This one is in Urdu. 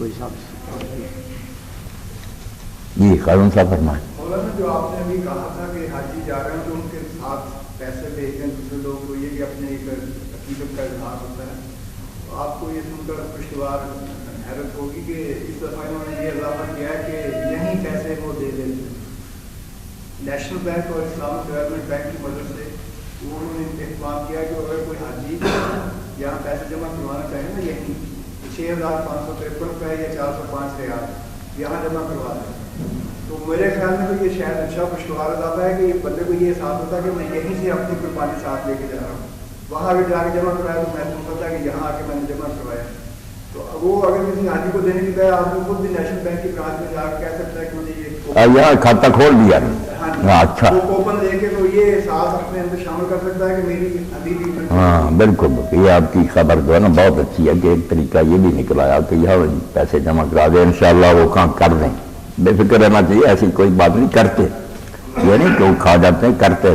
کوئی صاحب جی قانون صاحب فرمائیں۔ مولانا جو آپ نے ابھی کہا تھا کہ حاجی جا رہے ہیں تو ان کے ساتھ پیسے بھیج دیں دوسرے لوگ کو، یہ کہ اپنے ایک عقیدت کا اظہار ہوتا ہے، تو آپ کو یہ سن کر خوشگوار حیرت ہوگی کہ اس دفعہ انہوں نے یہ اضافہ کیا ہے کہ یہیں پیسے وہ دے دیتے ہیں۔ نیشنل بینک اور اسلامک ڈیولپمنٹ بینک کی مدد سے وہ انہوں نے اہتمام کیا کہ اگر کوئی حاجی یہاں پیسے جمع کروانا چاہے نا، یہیں 6,553 روپئے یا 405 ریال یہاں جمع کروا دیں، تو میرے خیال میں تو یہ شاید اچھا خوشگوار اضافہ ہے کہ بندے کو یہ احساس ہوتا ہے کہ میں یہیں سے اپنی قربانی ساتھ لے کے جا رہا ہوں، وہاں اگر جا کے جمع کرایا تو محسوس ہوتا ہے کہ یہاں آ کے میں نے جمع کروایا۔ تو وہ اگر کسی حاجی کو دینے کی بجائے آدمی خود بھی نیشنل بینک کی برانچ میں جا کے کہہ سکتا ہے کہ مجھے یہ یہاں کھاتا کھول دیا۔ ہاں اچھا، وہ کوپن دے کے تو یہ احساس اپنے اندر شامل کر سکتا ہے کہ میری ابھی بھی ہاں بالکل بالکل، یہ آپ کی خبر جو ہے نا بہت اچھی ہے کہ ایک طریقہ یہ بھی نکلا ہے کہ یہاں پیسے جمع کرا دیں، انشاءاللہ وہ کام کر دیں، بے فکر رہنا چاہیے، ایسی کوئی بات نہیں کرتے، یہ نہیں کہ وہ کھا جاتے ہیں، کرتے